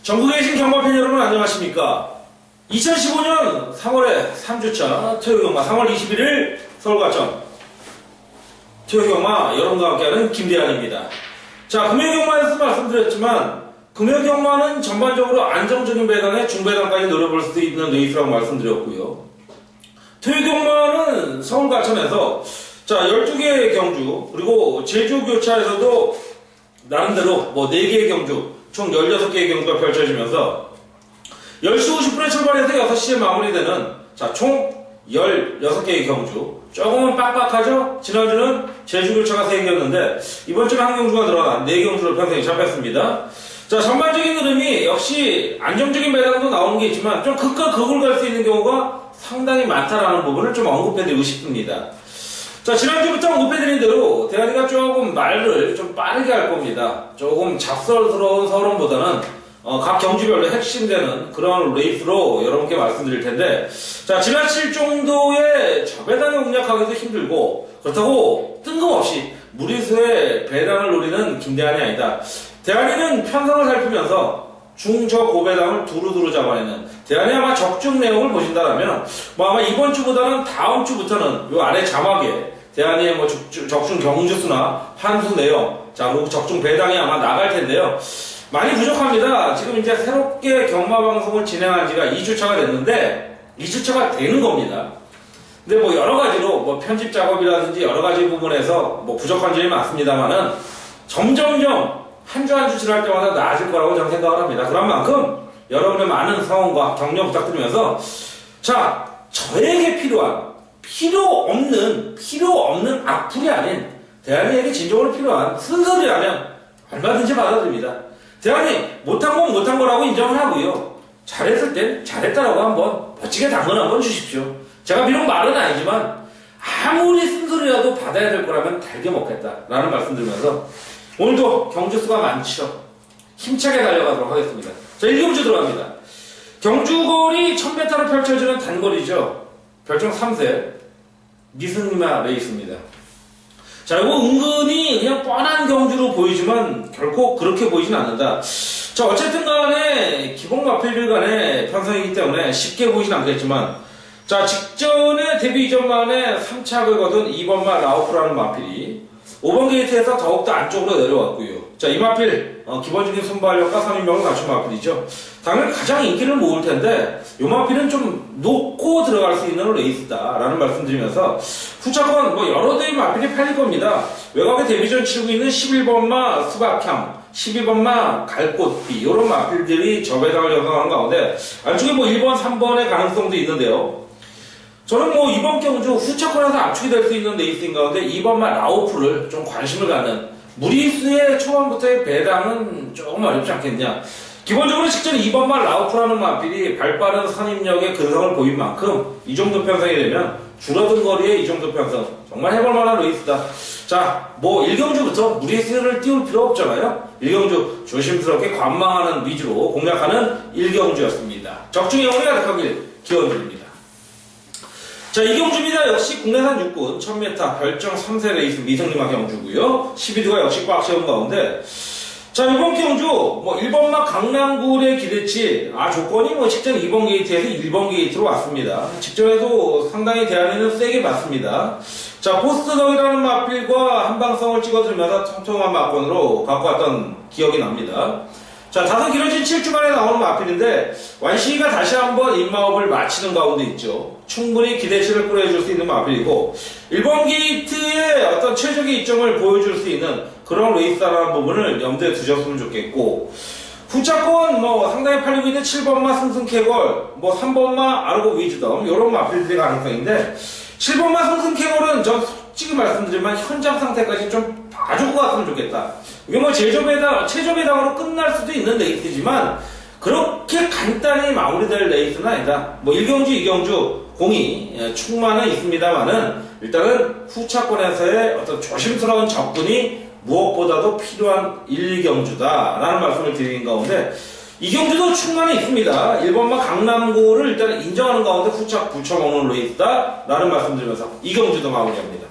전국에 계신 경마팬 여러분 안녕하십니까? 2015년 3월에 3주차 토요경마 3월 21일 서울과천 토요경마 여러분과 함께하는 김대한입니다. 자, 금요경마에서 말씀드렸지만 금요경마는 전반적으로 안정적인 배당에 중배당까지 노려볼 수 있는 레이스라고 말씀드렸고요. 토요경마는 서울과천에서 자 12개의 경주 그리고 제주교차에서도 나름대로 4개의 경주 총 16개의 경주가 펼쳐지면서 10시 50분에 출발해서 6시에 마무리되는 자, 총 16개의 경주. 조금은 빡빡하죠? 지난주는 제주교차가 3개였는데 이번 주는 한 경주가 들어간 4경주를 평생에 잡혔습니다. 자, 전반적인 흐름이 역시 안정적인 배당도 나오는 게 있지만 좀 극과 극을 갈 수 있는 경우가 상당히 많다라는 부분을 좀 언급해드리고 싶습니다. 자, 지난주부터 언급해드린 대로 대한이가 조금 말을 좀 빠르게 할 겁니다. 조금 잡설스러운 서론보다는 각 경주별로 핵심되는 그런 레이스로 여러분께 말씀드릴 텐데, 자, 지나칠 정도의 저배당을 공략하기도 힘들고 그렇다고 뜬금없이 무리수의 배당을 노리는 김대한이 아니다. 대한이는 편성을 살피면서 중저고배당을 두루두루 잡아내는 대한이 아마 적중 내용을 보신다라면 아마 이번 주보다는 다음 주부터는 요 아래 자막에 대한이의 적중 경주수나 환수 내용, 자, 그리고 적중 배당이 아마 나갈 텐데요. 많이 부족합니다. 지금 이제 새롭게 경마 방송을 진행한 지가 2주차가 됐는데 2주차가 되는 겁니다. 근데 여러 가지로 편집 작업이라든지 여러 가지 부분에서 부족한 점이 많습니다만은 점점점 한 주 한 주 지날 때마다 나아질 거라고 저는 생각을 합니다. 그런 만큼 여러분의 많은 성원과 격려 부탁드리면서 자, 저에게 필요 없는 악플이 아닌 대한이에게 진정으로 필요한 순서리라면 얼마든지 받아들입니다. 대한이 못한 건 못한 거라고 인정을 하고요. 잘했을 땐 잘했다라고 한번 멋지게 당근 한번 주십시오. 제가 비록 말은 아니지만 아무리 쓴소리라도 받아야 될 거라면 달게 먹겠다라는 말씀 드리면서 오늘도 경주수가 많죠. 힘차게 달려가도록 하겠습니다. 자, 1경주 들어갑니다. 경주거리 1000m로 펼쳐지는 단거리죠. 별정 3세 미승리마 레이스입니다. 자, 이거 은근히 그냥 뻔한 경주로 보이지만 결코 그렇게 보이진 않는다. 자, 어쨌든 간에 기본 마필들 간의 편성이기 때문에 쉽게 보이진 않겠지만 자, 직전에 데뷔 이전만에 3착을 거둔 2번마 라우프라는 마필이 5번 게이트에서 더욱더 안쪽으로 내려왔고요. 자, 이 마필 기본적인 순발력과 선임력을 갖춘 마필이죠. 당연히 가장 인기를 모을 텐데 이 마필은 좀 놓고 들어갈 수 있는 레이스다라는 말씀드리면서 후차권 여러 대의 마필이 팔릴 겁니다. 외곽에 데뷔전 치르고 있는 11번마 수박향, 12번마 갈꽃비 이런 마필들이 저배당을 형성하는 가운데 안쪽에 1번, 3번의 가능성도 있는데요. 저는 이번 경주 후차권에서 압축이 될 수 있는 레이스인 가운데 2번마 라우프를 좀 관심을 갖는 무리수의 초반부터의 배당은 조금 어렵지 않겠냐. 기본적으로 직전 2번마 라우프라는 마필이 발빠른 선임력의 근성을 보인 만큼 이 정도 편성이 되면 줄어든 거리에 이 정도 편성 정말 해볼 만한 레이스다. 자, 1경주부터 무리수를 띄울 필요 없잖아요. 1경주 조심스럽게 관망하는 위주로 공략하는 1경주였습니다. 적중의 영혼이 가득하길 기원드립니다. 자, 이 경주입니다. 역시 국내산 육군 1000m 별정 3세 레이스 미승리마 경주고요. 12두가 역시 꽉 채운 가운데 자, 이번 경주 1번마 강남굴의 기대치 조건이 직전 2번 게이트에서 1번 게이트로 왔습니다. 직전에도 상당히 대한이는 세게 맞습니다. 자, 포스트덕이라는 마필과 한방성을 찍어들면서 통통한 마권으로 갖고 왔던 기억이 납니다. 자, 다소 길어진 7주 만에 나오는 마필인데 완시가 다시 한번 입마업을 마치는 가운데 있죠. 충분히 기대치를 끌어줄 수 있는 마필이고 1번 게이트의 어떤 최적의 이점을 보여줄 수 있는 그런 레이스라는 부분을 염두에 두셨으면 좋겠고 후차권 상당히 팔리고 있는 7번마 승승캐걸 3번마 아르고 위즈덤 이런 마필들의 가능성인데 7번마 승승캐걸은 전 솔직히 말씀드리면 현장 상태까지 좀 봐줄 것 같으면 좋겠다. 이게 최저배당으로 끝날 수도 있는 레이스지만 그렇게 간단히 마무리될 레이스는 아니다. 1경주, 2경주 공이 충만은 있습니다만은 일단은 후차권에서의 어떤 조심스러운 접근이 무엇보다도 필요한 1경주다라는 말씀을 드리는 가운데 2경주도 충만히 있습니다. 1번마 강남고를 일단 인정하는 가운데 후차 붙여먹는 레이스다라는 말씀드리면서 2경주도 마무리합니다.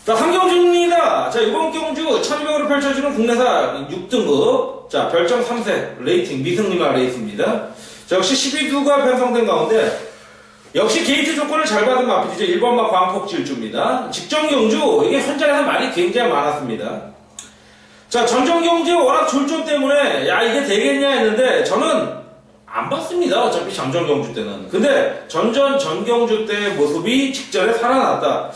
자, 3경주입니다. 자, 이번 경주 1200으로 펼쳐지는 국내사 6등급. 자, 별점 3세 레이팅 미승리마 레이스입니다. 자, 역시 12두가 편성된 가운데 역시 게이트 조건을 잘 받은 마필이죠. 1번마 광폭질주입니다. 직전 경주, 이게 현장에서 말이 굉장히 많았습니다. 자, 전전 경주에 워낙 졸조 때문에, 야, 이게 되겠냐 했는데, 저는 안 봤습니다. 어차피 전전 경주 때는. 근데, 전 경주 때의 모습이 직전에 살아났다.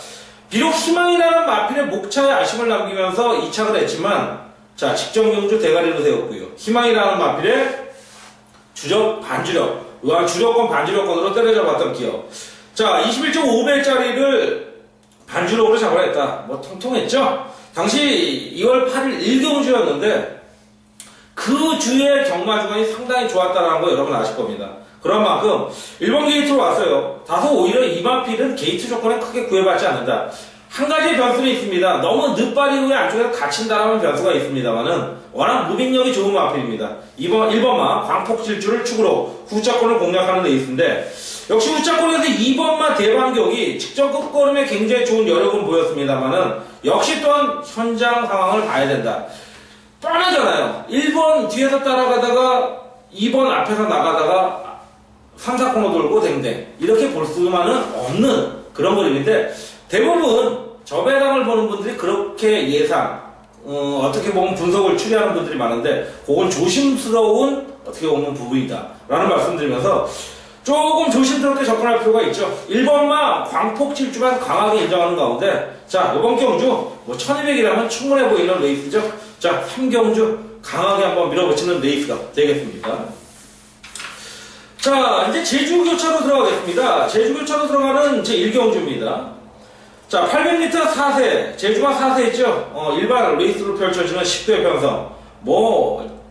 비록 희망이라는 마필의 목차에 아쉬움을 남기면서 이착을 했지만, 자, 직전 경주 대가리로 세웠고요. 희망이라는 마필의 주력, 반주력, 주력권, 반주력권으로 때려잡았던 기억. 자, 21.5배짜리를 반주력으로 잡아냈다. 뭐, 통통했죠? 당시 2월 8일 1경주였는데, 그 주의 경마주간이 상당히 좋았다는 거 여러분 아실 겁니다. 그런 만큼, 1번 게이트로 왔어요. 다소 오히려 이 마필은 게이트 조건에 크게 구애받지 않는다. 한 가지 변수는 있습니다. 너무 늦발이 후에 안쪽에서 갇힌다라는 변수가 있습니다만은 워낙 무빙력이 좋은 마필입니다. 1번마 광폭질주를 축으로 후자권을 공략하는 레이스인데 역시 후자권에서 2번마 대반격이 직전 끝걸음에 굉장히 좋은 여력은 보였습니다만은 역시 또한 현장 상황을 봐야 된다. 뻔하잖아요. 1번 뒤에서 따라가다가 2번 앞에서 나가다가 3, 4코너 돌고 댕댕 이렇게 볼 수만은 없는 그런 그림인데 대부분 저배당을 보는 분들이 그렇게 어떻게 보면 분석을 추리하는 분들이 많은데 그건 조심스러운 어떻게 보면 부분이다 라는 말씀드리면서 조금 조심스럽게 접근할 필요가 있죠. 1번마 광폭질주만 강하게 인정하는 가운데 자, 이번 경주 뭐 1200이라면 충분해 보이는 레이스죠. 자, 3경주 강하게 한번 밀어붙이는 레이스가 되겠습니다. 자, 이제 제주교차로 들어가겠습니다. 제주교차로 들어가는 제1경주입니다. 자, 800m 4세, 제주가 4세 있죠? 일반 레이스로 펼쳐지는 10대 편성.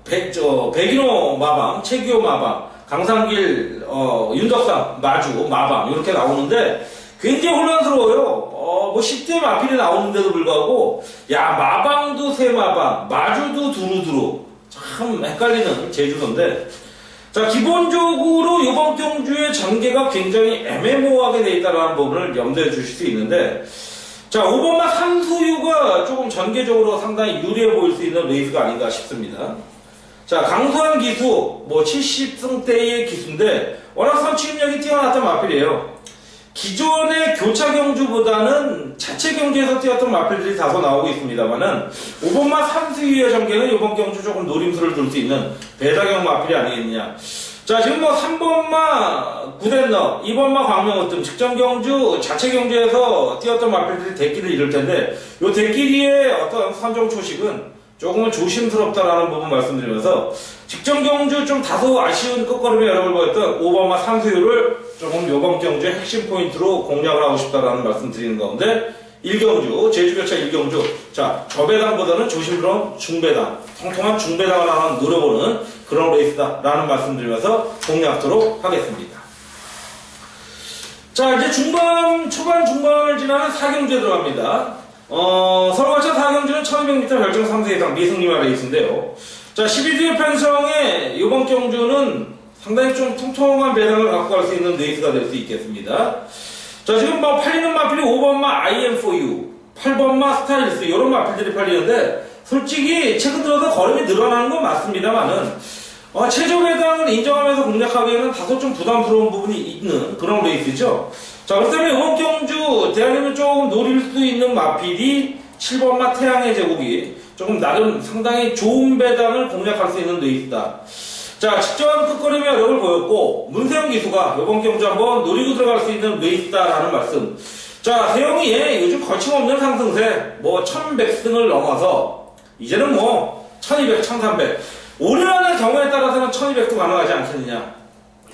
백인호 마방, 최기호 마방, 강상길, 윤덕상, 마주, 마방, 이렇게 나오는데, 굉장히 혼란스러워요. 10대 마필이 나오는데도 불구하고, 야, 마방도 세 마방, 마주도 두루두루. 참 헷갈리는 제주도인데, 자, 기본적으로 이번 경주의 전개가 굉장히 애매모호하게 되어 있다는 부분을 염두에 주실 수 있는데, 자, 5번마 삼수유가 조금 전개적으로 상당히 유리해 보일 수 있는 레이스가 아닌가 싶습니다. 자, 강소한 기수, 70승대의 기수인데, 워낙 선취력이 뛰어났던 마필이에요. 기존의 교차 경주보다는 자체 경주에서 뛰었던 마필들이 다소 나오고 있습니다만은 5번마 3수위의 전개는 이번 경주 조금 노림수를 둘 수 있는 배다경 마필이 아니겠느냐. 자, 지금 3번마 구덴너, 2번마 광명어뜸 직전 경주 자체 경주에서 뛰었던 마필들이 대끼를 이룰 텐데 이 대끼리의 어떤 선정 초식은 조금은 조심스럽다라는 부분 말씀드리면서 직전 경주 좀 다소 아쉬운 끝걸음에 여러분 보였던 5번마 3수유를 조금 요번 경주의 핵심 포인트로 공략을 하고 싶다라는 말씀 드리는 가운데 1경주, 제주교차 1경주. 자, 저배당보다는 조심스러운 중배당, 통통한 중배당을 하나 노려보는 그런 레이스다라는 말씀 드리면서 공략하도록 하겠습니다. 자, 이제 초반 중반을 지나는 4경주에 들어갑니다. 서울과천 4경주는 1200m 별정 3세 이상 미승리마 레이스인데요. 자, 12주의 편성에 이번 경주는 상당히 좀 통통한 배당을 갖고 갈 수 있는 레이스가 될 수 있겠습니다. 자, 지금 팔리는 마필이 5번마 IM4U, 8번마 스타일스, 이런 마필들이 팔리는데, 솔직히 최근 들어서 걸음이 늘어나는 건 맞습니다만은, 최저 배당을 인정하면서 공략하기에는 다소 좀 부담스러운 부분이 있는 그런 레이스죠. 자, 그렇다면 이번 경주, 대한민국 조금 노릴 수 있는 마필이 7번마 태양의 제국이 조금 나름 상당히 좋은 배당을 공략할 수 있는 레이스다. 자, 직전 끝걸음에 여력을 보였고, 문세영 기수가 이번 경주 한번 노리고 들어갈 수 있는 레이스다라는 말씀. 자, 세영이 요즘 거침없는 상승세, 1100승을 넘어서, 이제는 1200, 1300. 올해라는 경우에 따라서는 1200도 가능하지 않겠느냐.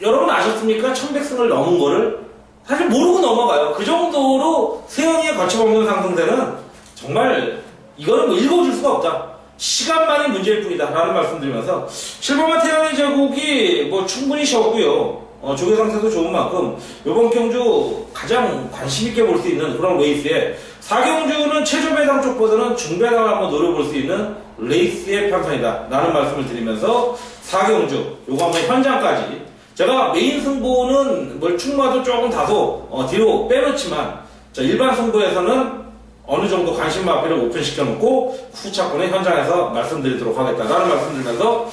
여러분 아셨습니까? 1100승을 넘은 거를 사실 모르고 넘어가요. 그 정도로 세영이의 거침없는 상승세는 정말 이거는 읽어줄 수가 없다. 시간만이 문제일 뿐이다 라는 말씀 드리면서 7번마 태양의 제국이 충분히 쉬었고요. 조개 상태도 좋은 만큼 이번 경주 가장 관심있게 볼 수 있는 그런 레이스에 4경주는 최저 배당 쪽보다는 중배당을 한번 노려볼 수 있는 레이스의 편성이다 라는 말씀을 드리면서 4경주 요거 한번 현장까지 제가 메인 승부는 충마도 조금 다소 뒤로 빼놓지만 자, 일반 승부에서는 어느 정도 관심 마피를 오픈시켜 놓고 후차권의 현장에서 말씀드리도록 하겠다라는 말씀드리면서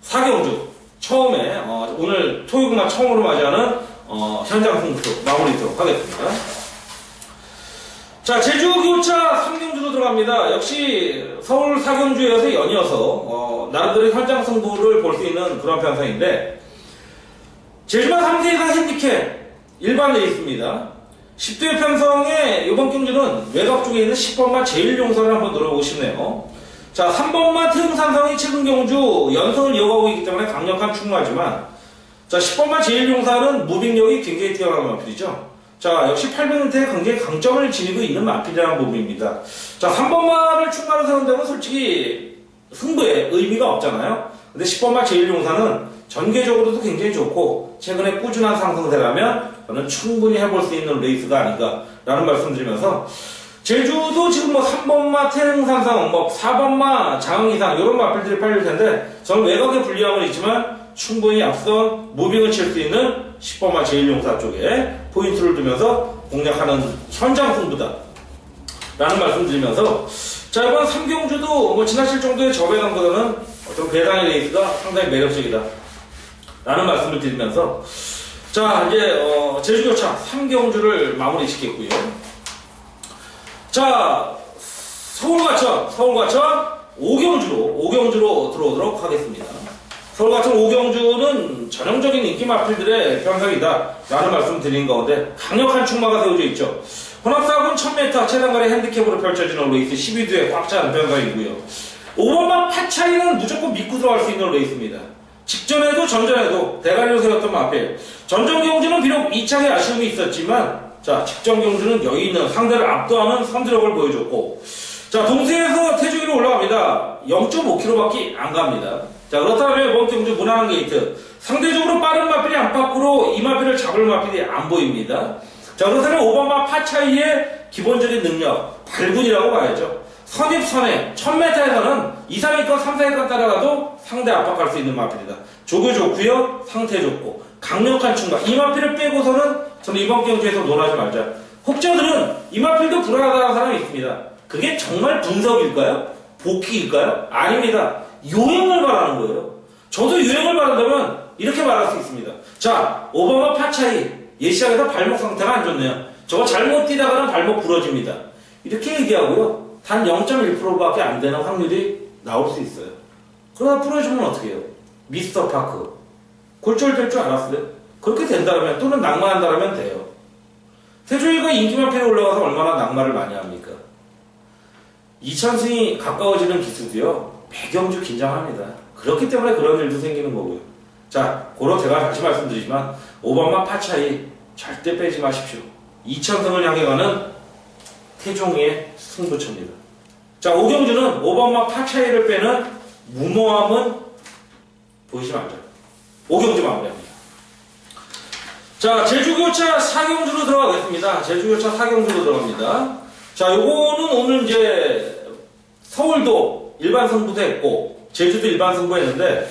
4경주 처음에 오늘 토요일만 처음으로 맞이하는 현장 승부 마무리하도록 하겠습니다. 자, 제주교차 3경주로 들어갑니다. 역시 서울 4경주에서 연이어서 나름대로 현장 승부를 볼 수 있는 그런 편성인데, 제주만 3세 이상 핸디캡 일반 레이스입니다. 10대 편성의 이번 경주는 외곽 쪽에 있는 10번만 제일용사를 한번 노려보고 싶네요. 자, 3번만 태흥산성이 최근 경주 연승을 이어가고 있기 때문에 강력한 충무하지만, 자, 10번만 제일용사는 무빙력이 굉장히 뛰어난 마필이죠. 자, 역시 800m에 굉장히 강점을 지니고 있는 마필이라는 부분입니다. 자, 3번만을 충무하는 세운다면 솔직히 승부에 의미가 없잖아요. 근데 10번만 제일용사는 전개적으로도 굉장히 좋고 최근에 꾸준한 상승세라면 저는 충분히 해볼 수 있는 레이스가 아닌가라는 말씀드리면서, 제주도 지금 3번마 태릉산성, 4번마 장흥이상 이런 마필들이 팔릴 텐데 저는 외곽에 불리함은 있지만 충분히 앞선 무빙을 칠 수 있는 10번마 제일용사 쪽에 포인트를 두면서 공략하는 현장 승부다 라는 말씀드리면서, 자, 이번 3경주도 지나칠 정도의 저배당보다는 좀 배당의 레이스가 상당히 매력적이다 라는 말씀을 드리면서, 자, 이제 제주교차 3경주를 마무리 짓겠고요. 자, 서울과천 5경주로 들어오도록 하겠습니다. 서울과천 5경주는 전형적인 인기 마필들의 편성이다 라는 말씀 드린 가운데 강력한 충마가 세워져 있죠. 혼합사업은 1000m 최단거리 핸디캡으로 펼쳐지는 레이스 12두에 꽉 찬 편성이고요. 5번만 파 차이는 무조건 믿고 들어갈 수 있는 레이스입니다. 직전에도 전전에도 대가리로 세웠던 마필. 전전 경주는 비록 2차에 아쉬움이 있었지만, 자, 직전 경주는 여유 있는 상대를 압도하는 선두력을 보여줬고, 자, 동세에서 태조기로 올라갑니다. 0.5km밖에 안 갑니다. 자, 그렇다면 이번 경주 무난한 게이트. 상대적으로 빠른 마필이 안팎으로 이 마필을 잡을 마필이 안 보입니다. 자, 그렇다면 5번마 파 차이의 기본적인 능력, 발군이라고 봐야죠. 선입선행 1000m에서는 2, 3위권, 3, 4위권 따라가도 상대 압박할 수 있는 마필이다. 조교 좋고요, 상태 좋고 강력한 충각. 이 마필을 빼고서는 저는 이번 경주에서 논하지 말자. 혹자들은 이 마필도 불안하다는 사람이 있습니다. 그게 정말 분석일까요? 복귀일까요? 아닙니다. 요행을 말하는 거예요. 저도 요행을 말한다면 이렇게 말할 수 있습니다. 자, 오바마 파 차이 예시장에서 발목 상태가 안 좋네요. 저거 잘못 뛰다가는 발목 부러집니다. 이렇게 얘기하고요. 단 0.1%밖에 안 되는 확률이 나올 수 있어요. 그러다 부러지면 어떻게 해요? 미스터 파크. 골절될 줄 알았어요? 그렇게 된다면, 또는 낙마한다면 돼요. 태조이가 인기마필에 올라가서 얼마나 낙마를 많이 합니까? 2000승이 가까워지는 기수도요, 매경주 긴장합니다. 그렇기 때문에 그런 일도 생기는 거고요. 자, 고로 제가 다시 말씀드리지만, 오바마 파 차이 절대 빼지 마십시오. 2000승을 향해 가는 태종의 승부처입니다. 자, 오경주는 오바마 파 차이를 빼는 무모함은 보이지 말자. 오경주 마무리합니다. 자, 제주교차 4경주로 들어가겠습니다. 제주교차 4경주로 들어갑니다. 자, 요거는 오늘 이제 서울도 일반 승부도 했고 제주도 일반 승부 했는데,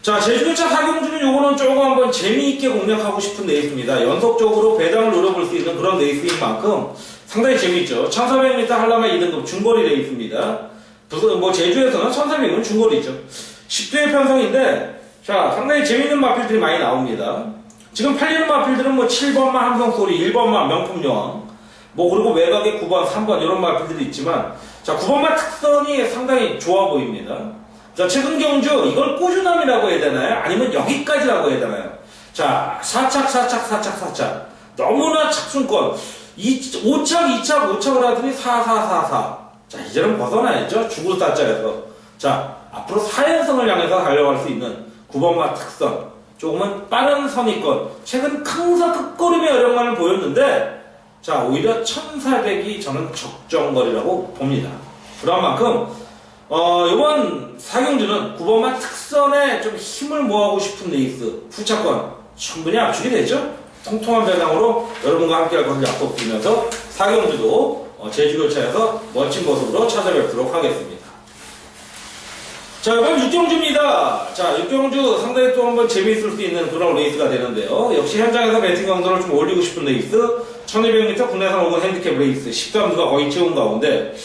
자, 제주교차 4경주는 요거는 조금 한번 재미있게 공략하고 싶은 레이스입니다. 연속적으로 배당을 노려볼 수 있는 그런 레이스인 만큼 상당히 재미있죠. 1400m 한라마 2등급 중거리 레이스입니다. 제주에서는 1400은 중거리죠. 10대 편성인데, 자, 상당히 재미있는 마필들이 많이 나옵니다. 지금 팔리는 마필들은 7번만 함성소리, 1번만 명품여왕, 그리고 외곽에 9번, 3번 이런 마필들이 있지만, 자, 9번만 특선이 상당히 좋아 보입니다. 자, 최근 경주 이걸 꾸준함이라고 해야 되나요? 아니면 여기까지라고 해야 되나요? 자, 사착 너무나 착순권. 5착을 하더니 4. 자, 이제는 벗어나야죠. 죽을 사자에서. 자, 앞으로 4연승을 향해서 달려갈 수 있는 9번마 특선. 조금은 빠른 선입권. 최근 강사 끝걸음의 어려움을 보였는데, 자, 오히려 1400이 저는 적정거리라고 봅니다. 그런 만큼, 이번 4경주는 9번마 특선에 좀 힘을 모아고 싶은 레이스. 후차권 충분히 압축이 되죠? 통통한 배당으로 여러분과 함께 할 것을 약속드리면서 4경주도 제주교차에서 멋진 모습으로 찾아뵙도록 하겠습니다. 자, 이번 6경주입니다. 자, 6경주 상당히 또 한번 재미있을 수 있는 그런 레이스가 되는데요. 역시 현장에서 배팅 강도를 좀 올리고 싶은 레이스. 1200m 국내산 5번 핸디캡 레이스 13두가 거의 채운 가운데,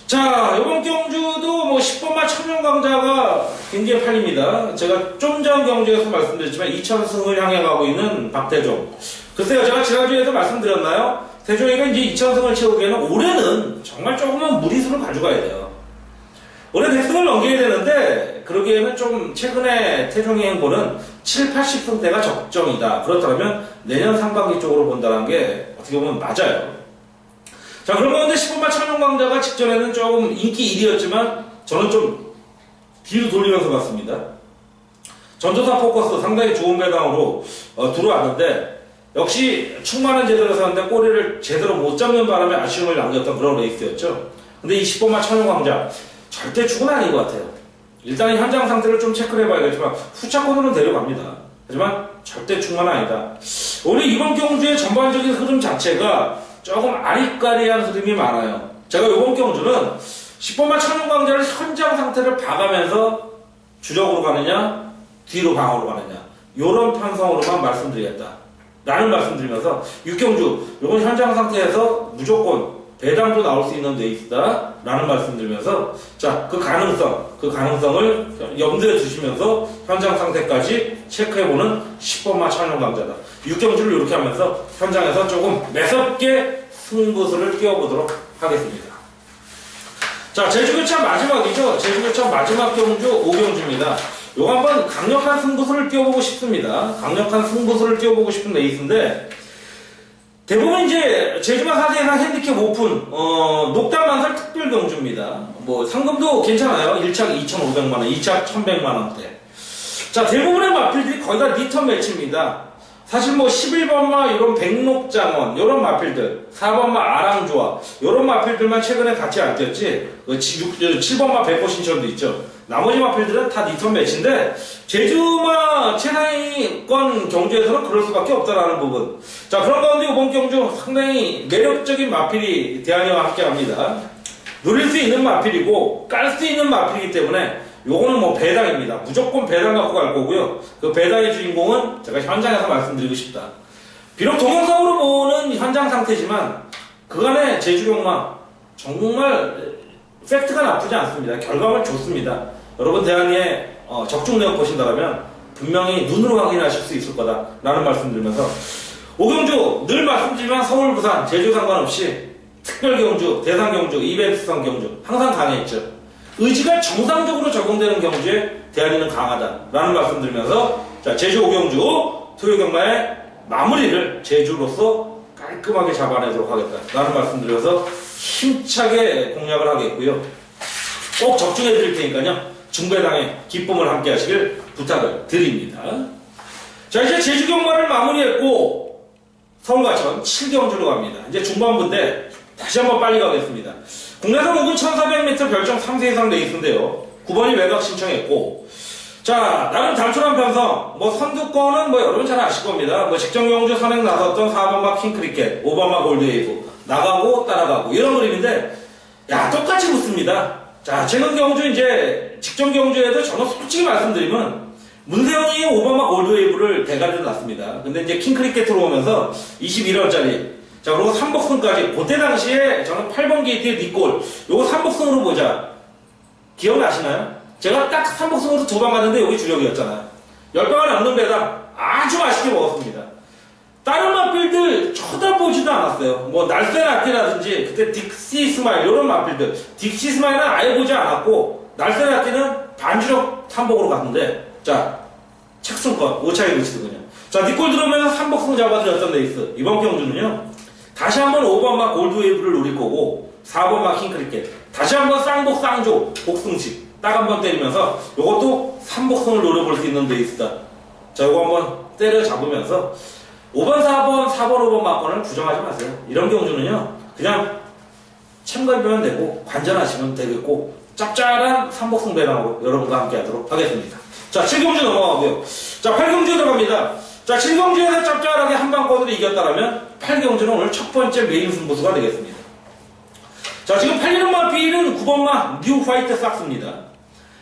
자, 이번 경주도 뭐 10번마 천연강자가 굉장히 팔립니다. 제가 좀 전 경주에서 말씀드렸지만 2,000승을 향해 가고 있는 박태종. 글쎄요, 제가 지난주에도 말씀드렸나요? 태종이가 이제 2,000승을 채우기에는 올해는 정말 조금은 무리수를 가져가야 돼요. 올해 100승을 넘겨야 되는데, 그러기에는 좀 최근에 태종의 행보는 7, 80승대가 적정이다. 그렇다면 내년 상반기 쪽으로 본다는 게 어떻게 보면 맞아요. 자, 그런 가운데 10번마 천연강자가 직전에는 조금 인기 1위였지만 저는 좀 뒤로 돌리면서 봤습니다. 전조사 포커스 상당히 좋은 배당으로 들어왔는데 역시 충만한 제대로 섰는데 꼬리를 제대로 못 잡는 바람에 아쉬움을 남겼던 그런 레이스였죠. 근데 이 10번마 천연강자 절대 죽은 아닌 것 같아요. 일단 현장 상태를 좀 체크를 해봐야겠지만 후차권으로는 데려갑니다. 하지만 절대 충만 아니다. 오늘 이번 경주의 전반적인 흐름 자체가 조금 아리까리한 흐름이 많아요. 제가 이번 경주는 10번마 천연강자를 현장 상태를 봐가면서 주력으로 가느냐 뒤로 방어로 가느냐 요런 편성으로만 말씀드리겠다 라는 말씀드리면서 6경주 요건 현장 상태에서 무조건 배당도 나올 수 있는 레이스다 라는 말씀드리면서 자, 그 가능성을 염두에 두시면서 현장 상태까지 체크해보는 10번마 천연강자다. 6경주를 이렇게 하면서 현장에서 조금 매섭게 승부수를 띄워보도록 하겠습니다. 자, 제주교차 마지막이죠. 제주교차 마지막 경주 5경주입니다. 요거 한번 강력한 승부수를 띄워보고 싶습니다. 강력한 승부수를 띄워보고 싶은 레이스인데 대부분 이제 제주마 4대상 핸디캡 오픈 녹담만살 특별 경주입니다. 뭐 상금도 괜찮아요. 1착 2,500만원, 2착 1,100만원대. 자, 대부분의 마필들이 거의 다 리턴 매치입니다. 사실 뭐 11번마 이런 백록장원 이런 마필들, 4번마 아랑조화 이런 마필들만 최근에 같이 안 뛰었지 7번마 백호신천도 있죠. 나머지 마필들은 다 리턴 매치인데 제주마 최상위권 경주에서는 그럴 수밖에 없다라는 부분. 자, 그런 가운데 이번 경주 상당히 매력적인 마필이 대한이와 함께합니다. 누릴 수 있는 마필이고 깔 수 있는 마필이기 때문에 요거는 뭐 배당입니다. 무조건 배당 갖고 갈 거고요. 그 배당의 주인공은 제가 현장에서 말씀드리고 싶다. 비록 동영상으로 보는 현장 상태지만 그간의 제주경마 정말 팩트가 나쁘지 않습니다. 결과물 좋습니다. 여러분 대한이의 적중 내역 보신다면 분명히 눈으로 확인하실 수 있을 거다라는 말씀드리면서 5경주 늘 말씀드리지만 서울, 부산, 제주 상관없이 특별경주, 대상경주, 이벤트성 경주 항상 강했죠. 의지가 정상적으로 적용되는 경주에 대한이는 강하다라는 말씀드리면서 자, 제주 5경주 토요경마의 마무리를 제주로서 깔끔하게 잡아내도록 하겠다라는 말씀드려서 힘차게 공략을 하겠고요. 꼭 적중해 드릴 테니까요. 중배당의 기쁨을 함께 하시길 부탁을 드립니다. 자, 이제 제주경마를 마무리했고 서울과천 7경주로 갑니다. 이제 중반부인데 다시 한번 빨리 가겠습니다. 국내산 5군 1400m 별정 3세 이상 레이스인데요. 9번이 외곽 신청했고 자, 나름 단촐한 편성 뭐 선두권은 뭐 여러분 잘 아실 겁니다. 뭐 직전경주 선행 나섰던 4번마 킹크리켓 5번마 골드웨이브 나가고 따라가고 이런 그림인데 야, 똑같이 붙습니다. 자, 최근 경주 이제 직전 경주에도 저는 솔직히 말씀드리면 문세영이 5번마 골드웨이브를 대가리로 놨습니다. 근데 이제 킹크리켓으로 오면서 21원짜리 자, 그리고 3복승까지. 그때 당시에 저는 8번 게이트의 니꼴. 요거 3복승으로 보자. 기억나시나요? 제가 딱 3복승으로 2번 갔는데 여기 주력이었잖아요. 10방을 넘는 배당 아주 맛있게 먹었습니다. 다른 마필들 쳐다보지도 않았어요. 뭐 날쌘악기라든지 그때 딕시 스마일 이런 마필들. 딕시 스마일은 아예 보지 않았고 날쌘악기는 반주력 3복으로 갔는데 자, 착승권 5차에 놓치더군요. 자, 니꼴 들어오면서 3복승 잡아드렸던 레이스. 이번 경주는요. 다시 한번 5번마 골드웨이브를 노릴 거고 4번마 킹크리켓 다시 한번 쌍복 쌍조 복승식 딱 한번 때리면서 요것도 3복승을 노려볼 수 있는 레이스다. 자, 요거 한번 때려 잡으면서 5번 4번 4번 5번 마권을 부정하지 마세요. 이런 경주는요 그냥 참가비만 되고 관전하시면 되겠고 짭짤한 3복승 배당으로 여러분과 함께 하도록 하겠습니다. 자, 7경주 넘어가고요. 자, 8경주 들어갑니다. 자, 7경주에서 짭짤하게 한방 코드로 이겼다라면 8경주는 오늘 첫 번째 메인 승부수가 되겠습니다. 자, 지금 8년 마필은 9번마 뉴 화이트 삭스입니다.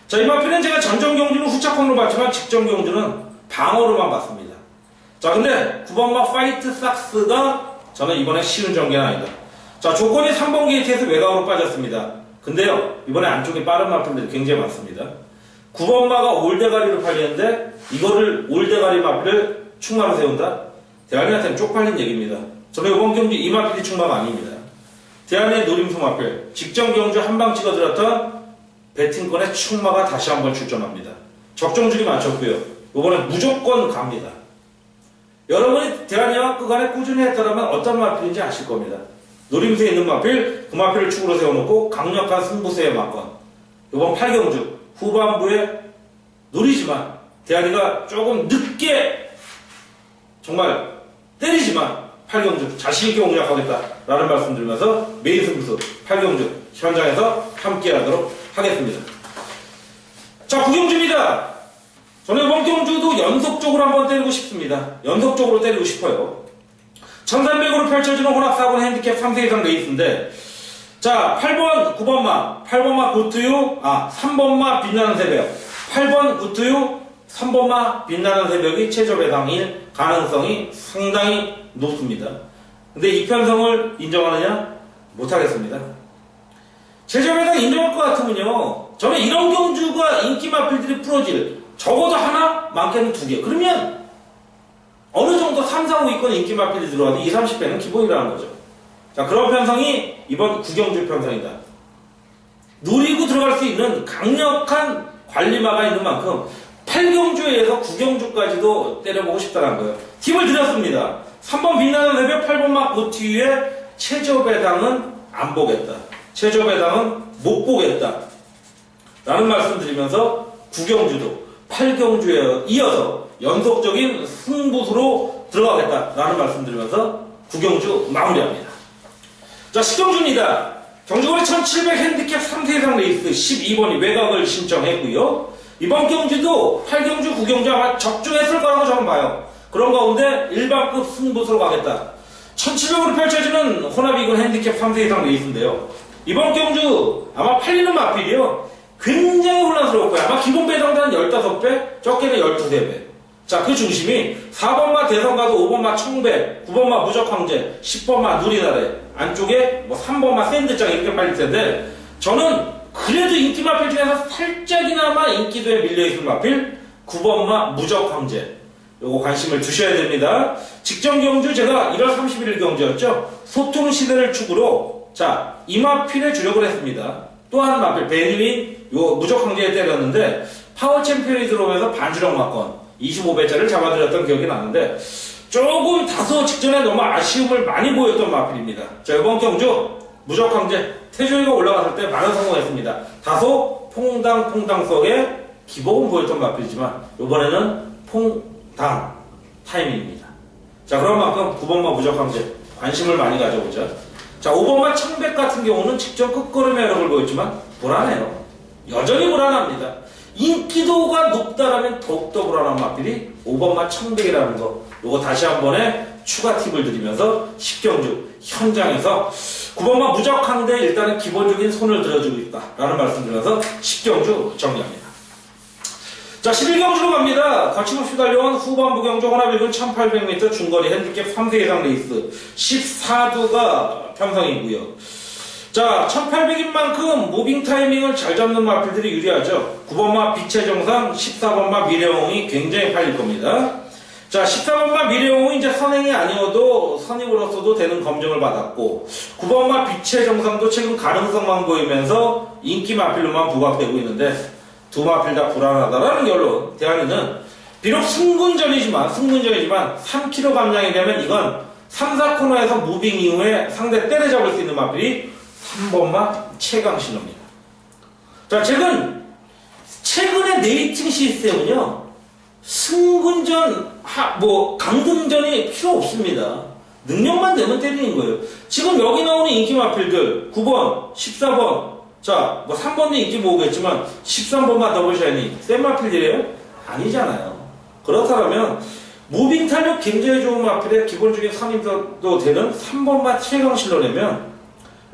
자, 이 마필은 제가 전전 경주는 후차권으로 봤지만 직전 경주는 방어로만 봤습니다. 자, 근데 9번마 화이트 삭스가 저는 이번에 쉬운 전개는 아니다. 자, 조건이 3번 게이트에서 외곽으로 빠졌습니다. 근데요, 이번에 안쪽에 빠른 마필들이 굉장히 많습니다. 9번 마가 올대가리로 팔리는데 이거를 올대가리 마필을 충마로 세운다? 대한이한테는 쪽팔린 얘기입니다. 저는 이번 경주 이 마필이 충마가 아닙니다. 대한의 노림수 마필, 직전 경주 한방 찍어들었던 배팅권의 충마가 다시 한번 출전합니다. 적정줄이 맞췄고요. 이번에 무조건 갑니다. 여러분이 대한이와 그간에 꾸준히 했더라면 어떤 마필인지 아실 겁니다. 노림수에 있는 마필, 그 마필을 축으로 세워놓고 강력한 승부수에 맞건 이번 8경주 후반부에 노리지만 대한이가 조금 늦게 정말 때리지만 8경주 자신있게 공략하겠다라는 말씀 드리면서 메인 승부수 8경주 현장에서 함께하도록 하겠습니다. 자, 9경주입니다. 저는 이번 경주도 연속적으로 한번 때리고 싶습니다. 연속적으로 때리고 싶어요. 1300으로 펼쳐지는 혼합4군 핸디캡 3세 이상 레이스인데, 자, 8번, 9번마, 8번마 구투유, 3번마 빛나는 새벽, 8번 구투유, 3번마 빛나는 새벽이 최저 배당일 가능성이 상당히 높습니다. 근데 이 편성을 인정하느냐? 못하겠습니다. 최저 배당 인정할 것 같으면요, 저는 이런 경주가 인기 마필들이 풀어질, 적어도 하나, 많게는 2개. 그러면 어느 정도 3, 4, 5위권 인기 마필이 들어와도 2, 30배는 기본이라는 거죠. 자, 그런 편성이 이번 9경주 편성이다. 누리고 들어갈 수 있는 강력한 관리마가 있는 만큼 8경주에서 9경주까지도 때려보고 싶다는 거예요. 팁을 드렸습니다. 3번 빛나는 새벽 8번 막 고티유의 최저 배당은 안 보겠다. 최저 배당은 못 보겠다. 라는 말씀 드리면서 9경주도 8경주에 이어서 연속적인 승부수로 들어가겠다라는 말씀 드리면서 9경주 마무리합니다. 자, 10경주입니다. 경주거리 1700 핸디캡 3세 이상 레이스 12번이 외곽을 신청했고요. 이번 경주도 8경주, 9경주 아마 적중했을 거라고 저는 봐요. 그런 가운데 일반급 승부수로 가겠다. 1700으로 펼쳐지는 혼합이군 핸디캡 3세 이상 레이스인데요. 이번 경주 아마 팔리는 마필이요. 굉장히 혼란스러울 거예요. 아마 기본 배당도 한 15배, 적게는 12배. 자, 그 중심이 4번마 대성가도 5번마 청배, 9번마 무적황제, 10번마 누리나래, 안쪽에 뭐 3번마 샌드장 이렇게 팔릴 텐데, 저는 그래도 인기 마필 중에서 살짝이나마 인기도에 밀려있을 마필 9번마 무적황제. 요거 관심을 두셔야 됩니다. 직전 경주 제가 1월 31일 경주였죠. 소통시대를 축으로 자, 이 마필에 주력을 했습니다. 또 한 마필 베뉴인 요 무적황제에 때렸는데 파워 챔피언이 들어오면서 반주력 맞건 25배짜리를 잡아드렸던 기억이 나는데 조금 다소 직전에 너무 아쉬움을 많이 보였던 마필입니다. 자, 이번 경주 무적황제 태조이가 올라갔을 때 많은 성공했습니다. 다소 퐁당 속에 기복은 보였던 마필이지만 이번에는 퐁당 타이밍입니다. 자, 그런 만큼 9번마 무적황제 관심을 많이 가져보자. 자, 5번마 청백 같은 경우는 직전 끝걸음의 여력을 보였지만 불안해요. 여전히 불안합니다. 인기도가 높다라면 더욱더 불안한 마필이 5번마 청백이라는 거. 요거 다시 한 번에 추가 팁을 드리면서 10경주 현장에서 9번마 무적황대 일단은 기본적인 손을 들어주고 있다라는 말씀 드리면서 10경주 정리합니다. 자, 11경주로 갑니다. 거침없이 달려온 후반부 경주 혼합일군 1800m 중거리 핸디캡 3세 이상 레이스 14두가 편성이고요. 자, 1800인 만큼 무빙 타이밍을 잘 잡는 마필들이 유리하죠. 9번마 빛의 정상, 14번마 미래홍이 굉장히 팔릴 겁니다. 자, 14번마 미래홍이 이제 선행이 아니어도 선임으로서도 되는 검증을 받았고 9번마 빛의 정상도 최근 가능성만 보이면서 인기 마필로만 부각되고 있는데 두 마필 다 불안하다라는 결론. 대한이는 비록 승군전이지만 3kg 감량이 되면 이건 3, 4코너에서 무빙 이후에 상대 때려잡을 수 있는 마필이 3번마 최강신호입니다. 자, 최근의 네이팅 시스템은요, 승군전, 강등전이 필요 없습니다. 능력만 되면 때리는 거예요. 지금 여기 나오는 인기 마필들, 9번, 14번, 자, 3번도 인기 모으겠지만, 13번마 더블샤이니, 센 마필들이에요? 아니잖아요. 그렇다면, 무빙 탄력 굉장히 좋은 마필의 기본적인 선임도 되는 3번마 최강실러라면,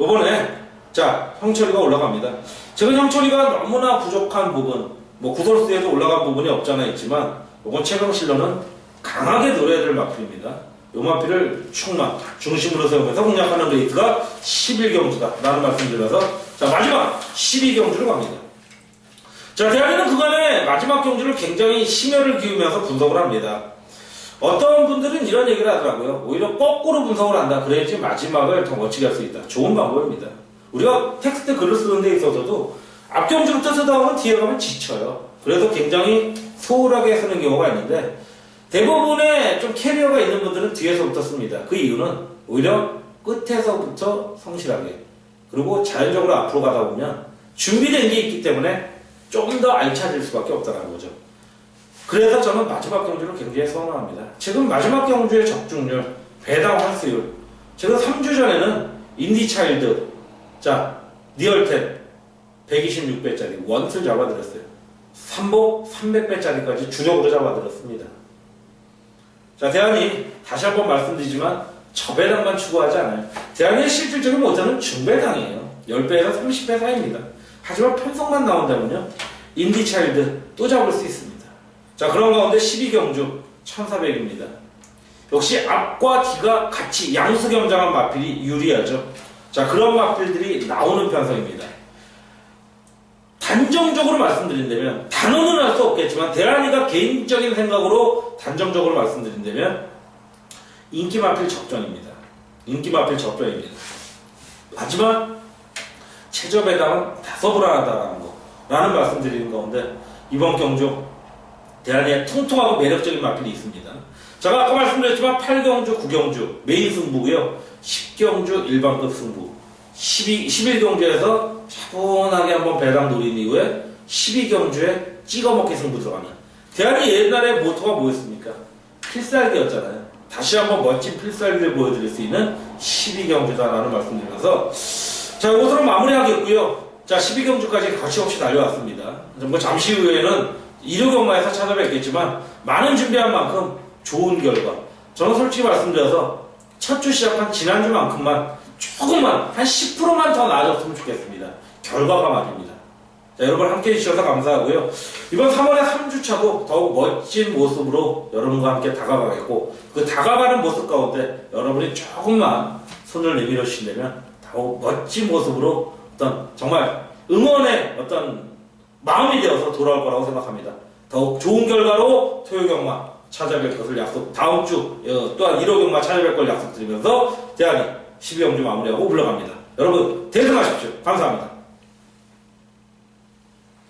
요번에, 자, 형철이가 올라갑니다. 지금 형철이가 너무나 부족한 부분, 구설수에도 올라간 부분이 없잖아 있지만, 요번 최강실러는 강하게 노려야 될 마필입니다. 요 마필을 충만 중심으로 세우면서 공략하는 레이트가 11경주다 라는 말씀드려서 자 마지막 12경주로 갑니다. 자 대한이는 그간의 마지막 경주를 굉장히 심혈을 기울이면서 분석을 합니다. 어떤 분들은 이런 얘기를 하더라고요. 오히려 거꾸로 분석을 한다. 그래야지 마지막을 더 멋지게 할 수 있다. 좋은 방법입니다. 우리가 텍스트 글을 쓰는 데 있어서도 앞경주부터 쓰다 보면 뒤에 가면 지쳐요. 그래서 굉장히 소홀하게 쓰는 경우가 있는데 대부분의 좀 캐리어가 있는 분들은 뒤에서부터 씁니다. 그 이유는 오히려 끝에서부터 성실하게 그리고 자연적으로 앞으로 가다 보면 준비된 게 있기 때문에 좀 더 알차질 수밖에 없다는 거죠. 그래서 저는 마지막 경주를 굉장히 선호합니다. 지금 마지막 경주의 적중률, 배당 환수율 제가 3주 전에는 인디차일드 자 리얼텐 126배짜리 원틀 잡아드렸어요. 3복 300배짜리까지 주력으로 잡아드렸습니다. 자 대한이 다시 한번 말씀드리지만 저배당만 추구하지 않아요. 대한의 실질적인 모자는 중배당이에요. 10배에서 30배 사이입니다. 하지만 편성만 나온다면요 인디차일드 또 잡을 수 있습니다. 자 그런 가운데 12경주 1400입니다. 역시 앞과 뒤가 같이 양수겸장한 마필이 유리하죠. 자 그런 마필들이 나오는 편성입니다. 단정적으로 말씀드린다면 단언은 할 수 없겠지만 대한이가 개인적인 생각으로 단정적으로 말씀드린다면 인기 마필 접전입니다. 인기 마필 접전입니다. 하지만 최저 배당은 다소 불안하다라는 거 라는 말씀드리는 가운데 이번 경주 대한이의 통통하고 매력적인 마필이 있습니다. 제가 아까 말씀드렸지만 8경주, 9경주 메인 승부고요. 10경주 일반급 승부 11경주에서 차분하게 한번 배당 노린 이후에 12경주에 찍어먹기 승부 들어가는 대한이 옛날에 모토가 뭐였습니까? 필살기였잖아요. 다시 한번 멋진 필살기를 보여드릴 수 있는 12경주다라는 말씀드리면서 자 이것으로 마무리하겠고요. 자 12경주까지 거침없이 달려왔습니다. 뭐 잠시 후에는 일요경마에서 찾아뵙겠지만 많은 준비한 만큼 좋은 결과 저는 솔직히 말씀드려서 첫 주 시작한 지난주만큼만 조금만 한 10%만 더 나아졌으면 좋겠습니다. 결과가 말입니다. 자, 여러분 함께 해주셔서 감사하고요. 이번 3월의 3주차도 더욱 멋진 모습으로 여러분과 함께 다가가겠고 그 다가가는 모습 가운데 여러분이 조금만 손을 내밀어 주신다면 더욱 멋진 모습으로 어떤 정말 응원의 어떤 마음이 되어서 돌아올 거라고 생각합니다. 더욱 좋은 결과로 토요경마 찾아뵐 것을 약속 다음 주 또한 1호경마 찾아뵐 걸 약속드리면서 대한이 12경주 마무리하고 물러갑니다. 여러분 대승하십시오. 감사합니다.